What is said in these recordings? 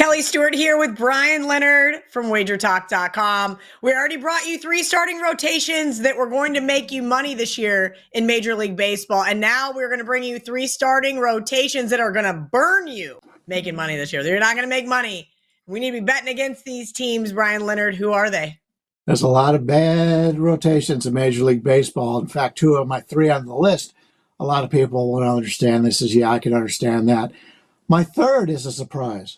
Kelly Stewart here with Bryan Leonard from WagerTalk.com. We already brought you 3 starting rotations that were going to make you money this year in Major League Baseball. And now we're going to bring you 3 starting rotations that are going to burn you making money this year. They're not going to make money. We need to be betting against these teams, Bryan Leonard. Who are they? There's a lot of bad rotations in Major League Baseball. In fact, 2 of my 3 on the list, a lot of people won't understand this. I can understand that. My third is a surprise.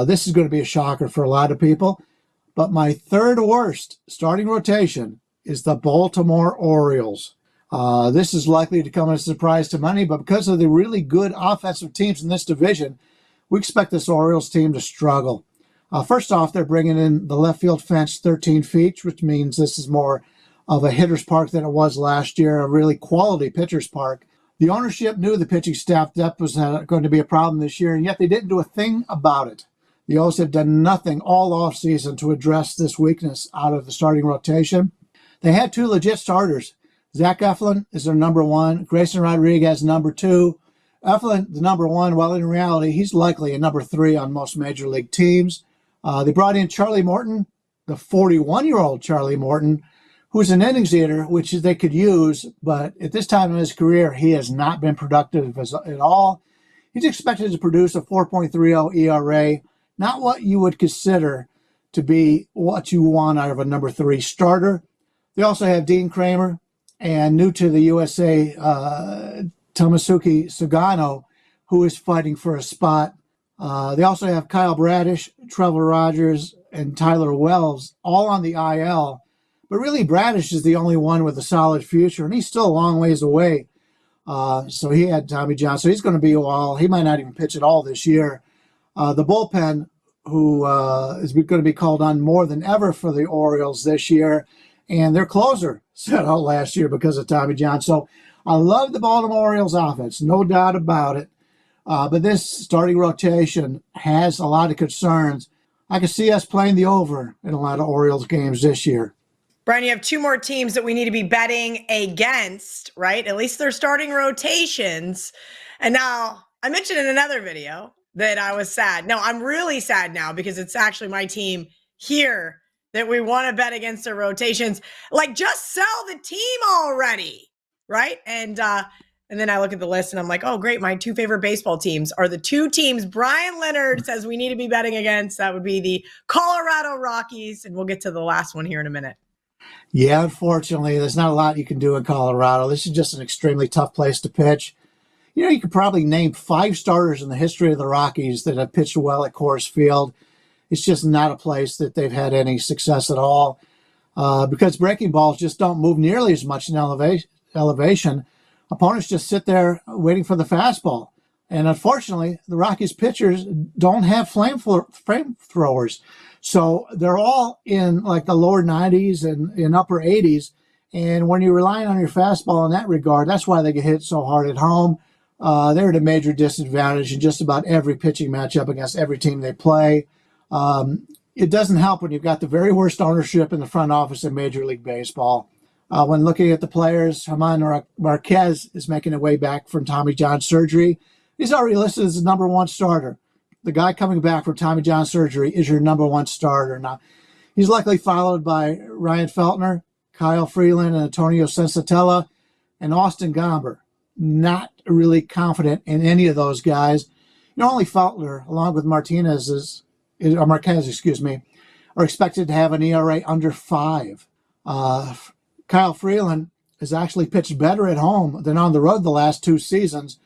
This is going to be a shocker for a lot of people, but my third worst starting rotation is the Baltimore Orioles. This is likely to come as a surprise to many, but because of the really good offensive teams in this division, we expect this Orioles team to struggle. First off, they're bringing in the left field fence 13 feet, which means this is more of a hitter's park than it was last year, a really quality pitcher's park. The ownership knew the pitching staff depth was going to be a problem this year, and yet they didn't do a thing about it. The O's have done nothing all offseason to address this weakness out of the starting rotation. They had 2 legit starters. Zach Eflin is their number 1, Grayson Rodriguez number 2. Eflin, the number 1, while in reality, he's likely a number 3 on most major league teams. They brought in Charlie Morton, the 41-year-old Charlie Morton, who's an innings eater, which they could use, but at this time in his career, he has not been productive at all. He's expected to produce a 4.30 ERA, not what you would consider to be what you want out of a number 3 starter. They also have Dean Kramer and new to the USA, Tomosuke Sugano, who is fighting for a spot. They also have Kyle Bradish, Trevor Rogers, and Tyler Wells, all on the IL. But really, Bradish is the only one with a solid future, and he's still a long ways away. So he had Tommy John. So he's going to be a while. He might not even pitch at all this year. The bullpen, who is going to be called on more than ever for the Orioles this year, and their closer set out last year because of Tommy John. So I love the Baltimore Orioles offense, no doubt about it. But this starting rotation has a lot of concerns. I can see us playing the over in a lot of Orioles games this year. Bryan, you have 2 more teams that we need to be betting against, right? At least they're starting rotations. And now, I mentioned in another video that I was sad. No, I'm really sad now because it's actually my team here that we want to bet against their rotations. Like, just sell the team already, right? And then I look at the list and I'm like, oh, great. My 2 favorite baseball teams are the 2 teams Bryan Leonard says we need to be betting against. That would be the Colorado Rockies. And we'll get to the last one here in a minute. Yeah, unfortunately, there's not a lot you can do in Colorado. This is just an extremely tough place to pitch. You know, you could probably name 5 starters in the history of the Rockies that have pitched well at Coors Field. It's just not a place that they've had any success at all because breaking balls just don't move nearly as much in elevation. Opponents just sit there waiting for the fastball. And unfortunately, the Rockies pitchers don't have flamethrowers. So they're all in like the lower 90s and in upper 80s. And when you're relying on your fastball in that regard, that's why they get hit so hard at home. They're at a major disadvantage in just about every pitching matchup against every team they play. It doesn't help when you've got the very worst ownership in the front office in Major League Baseball. When looking at the players, German Marquez is making a way back from Tommy John surgery. He's already listed as the number 1 starter. The guy coming back from Tommy John surgery is your number 1 starter. Now, he's likely followed by Ryan Feltner, Kyle Freeland, and Antonio Sensatella, and Austin Gomber. Not really confident in any of those guys. You know, only Feltner, along with Marquez, are expected to have an ERA under 5. Kyle Freeland has actually pitched better at home than on the road the last 2 seasons.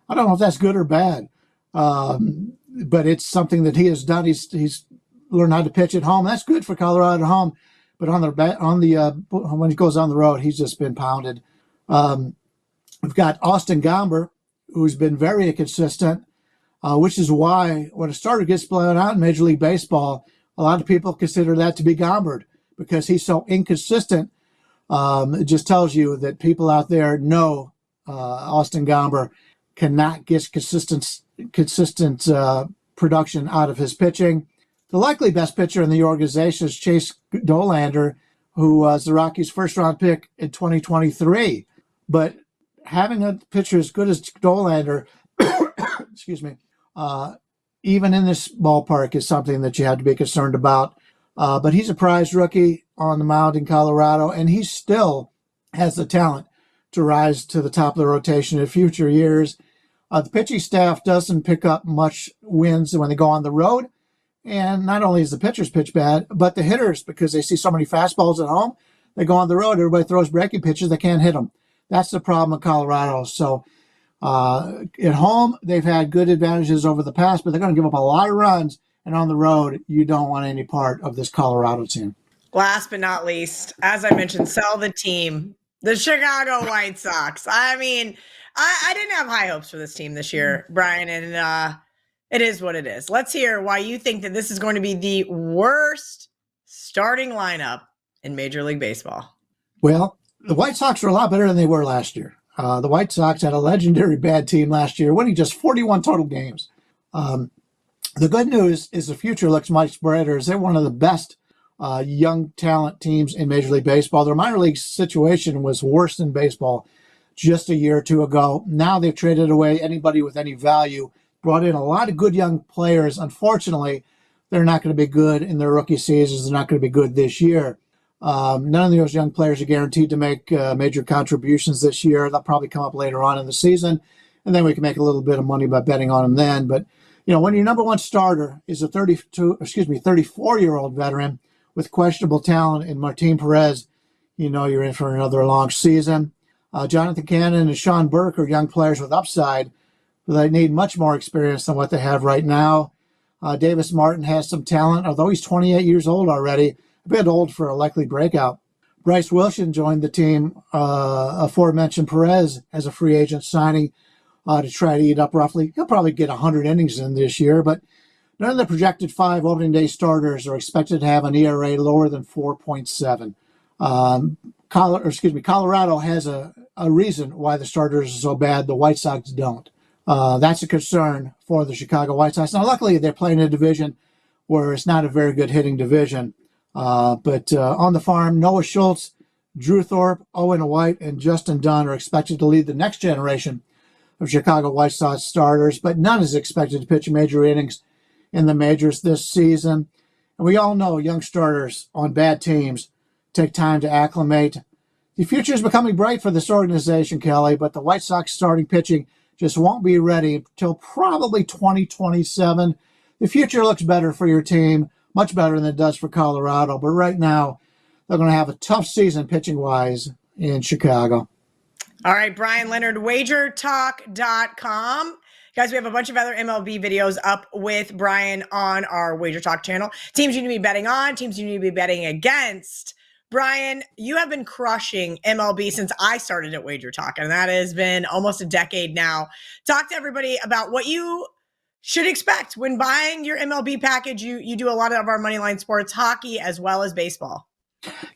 I don't know if that's good or bad, but it's something that he has done. He's learned how to pitch at home. That's good for Colorado at home, but when he goes on the road, he's just been pounded. We've got Austin Gomber, who's been very inconsistent, which is why when a starter gets blown out in Major League Baseball, a lot of people consider that to be Gombered because he's so inconsistent. It just tells you that people out there know Austin Gomber cannot get consistent production out of his pitching. The likely best pitcher in the organization is Chase Dollander, who was the Rockies' first-round pick in 2023. But having a pitcher as good as Dollander, excuse me, even in this ballpark, is something that you have to be concerned about. But he's a prize rookie on the mound in Colorado, and he still has the talent to rise to the top of the rotation in future years. The pitching staff doesn't pick up much wins when they go on the road. And not only is the pitchers pitch bad, but the hitters, because they see so many fastballs at home, they go on the road, everybody throws breaking pitches, they can't hit them. That's the problem in Colorado. So at home, they've had good advantages over the past, but they're going to give up a lot of runs. And on the road, you don't want any part of this Colorado team. Last but not least, as I mentioned, sell the team, the Chicago White Sox. I mean, I didn't have high hopes for this team this year, Bryan, and it is what it is. Let's hear why you think that this is going to be the worst starting lineup in Major League Baseball. Well, the White Sox are a lot better than they were last year. The White Sox had a legendary bad team last year, winning just 41 total games. The good news is the future looks much brighter, as they're one of the best young talent teams in Major League Baseball. Their minor league situation was worse than baseball just a year or two ago. Now they've traded away anybody with any value, brought in a lot of good young players. Unfortunately, they're not going to be good in their rookie seasons. They're not going to be good this year. None of those young players are guaranteed to make major contributions this year. They'll probably come up later on in the season, and then we can make a little bit of money by betting on them then. But when your number one starter is a 34-year-old veteran with questionable talent in Martin Perez, you're in for another long season. Jonathan Cannon and Sean Burke are young players with upside, but they need much more experience than what they have right now. Davis Martin has some talent, although he's 28 years old already, a bit old for a likely breakout. Bryce Wilson joined the team, aforementioned Perez, as a free agent signing to try to eat up roughly. He'll probably get 100 innings in this year, but none of the projected 5 opening day starters are expected to have an ERA lower than 4.7. Colorado has a reason why the starters are so bad. The White Sox don't. That's a concern for the Chicago White Sox. Now, luckily, they're playing in a division where it's not a very good hitting division. But on the farm, Noah Schultz, Drew Thorpe, Owen White, and Justin Dunn are expected to lead the next generation of Chicago White Sox starters, but none is expected to pitch major innings in the majors this season. And we all know young starters on bad teams take time to acclimate. The future is becoming bright for this organization, Kelly, but the White Sox starting pitching just won't be ready until probably 2027. The future looks better for your team, much better than it does for Colorado, but right now they're going to have a tough season pitching-wise in Chicago. All right, Bryan Leonard, WagerTalk.com. Guys, we have a bunch of other MLB videos up with Bryan on our WagerTalk channel. Teams you need to be betting on, teams you need to be betting against. Bryan, you have been crushing MLB since I started at WagerTalk, and that has been almost a decade now. Talk to everybody about what you should expect when buying your MLB package. You do a lot of our moneyline sports, hockey as well as baseball.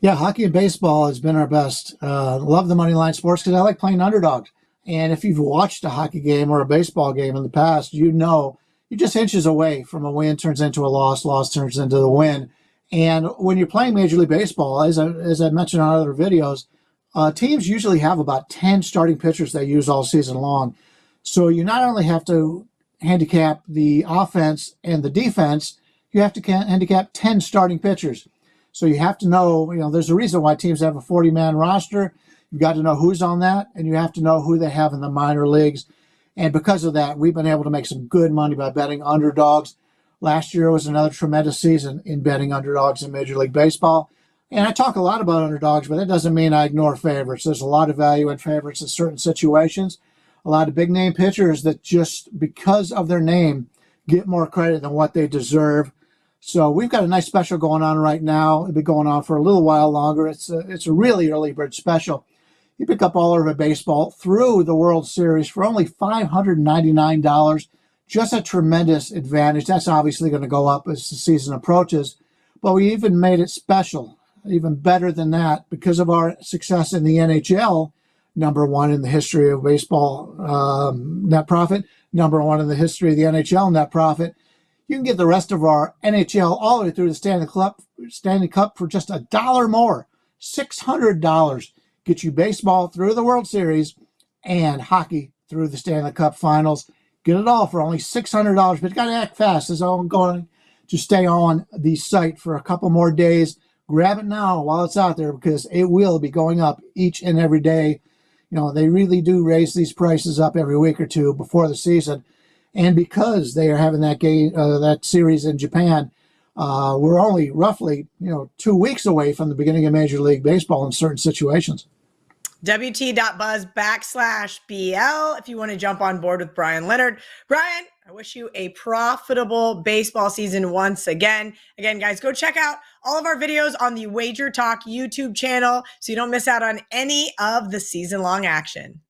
Yeah, hockey and baseball has been our best. Love the moneyline sports because I like playing underdogs. And if you've watched a hockey game or a baseball game in the past, you're just inches away from a win turns into a loss, loss turns into the win. And when you're playing Major League Baseball, as I mentioned on other videos, teams usually have about 10 starting pitchers they use all season long. So you not only have to handicap the offense and the defense, you have to handicap 10 starting pitchers. So you have to know, there's a reason why teams have a 40-man roster. You've got to know who's on that, and you have to know who they have in the minor leagues. And because of that, we've been able to make some good money by betting underdogs. Last year was another tremendous season in betting underdogs in Major League Baseball. And I talk a lot about underdogs, but that doesn't mean I ignore favorites. There's a lot of value in favorites in certain situations. A lot of big-name pitchers that just because of their name get more credit than what they deserve. So we've got a nice special going on right now. It'll be going on for a little while longer. It's a really early bird special. You pick up all over baseball through the World Series for only $599. Just a tremendous advantage. That's obviously going to go up as the season approaches. But we even made it special, even better than that, because of our success in the NHL, number one in the history of baseball net profit, number one in the history of the NHL net profit. You can get the rest of our NHL all the way through the Stanley Cup for just $1 more, $600. Get you baseball through the World Series and hockey through the Stanley Cup Finals. Get it all for only $600, but you got to act fast. As I'm going to stay on the site for a couple more days. Grab it now while it's out there because it will be going up each and every day. You know, they really do raise these prices up every week or two before the season. And because they are having that game, that series in Japan, we're only roughly, 2 weeks away from the beginning of Major League Baseball in certain situations. WT.buzz/BL if you want to jump on board with Bryan Leonard. Bryan, I wish you a profitable baseball season once again. Again, guys, go check out all of our videos on the WagerTalk YouTube channel so you don't miss out on any of the season-long action.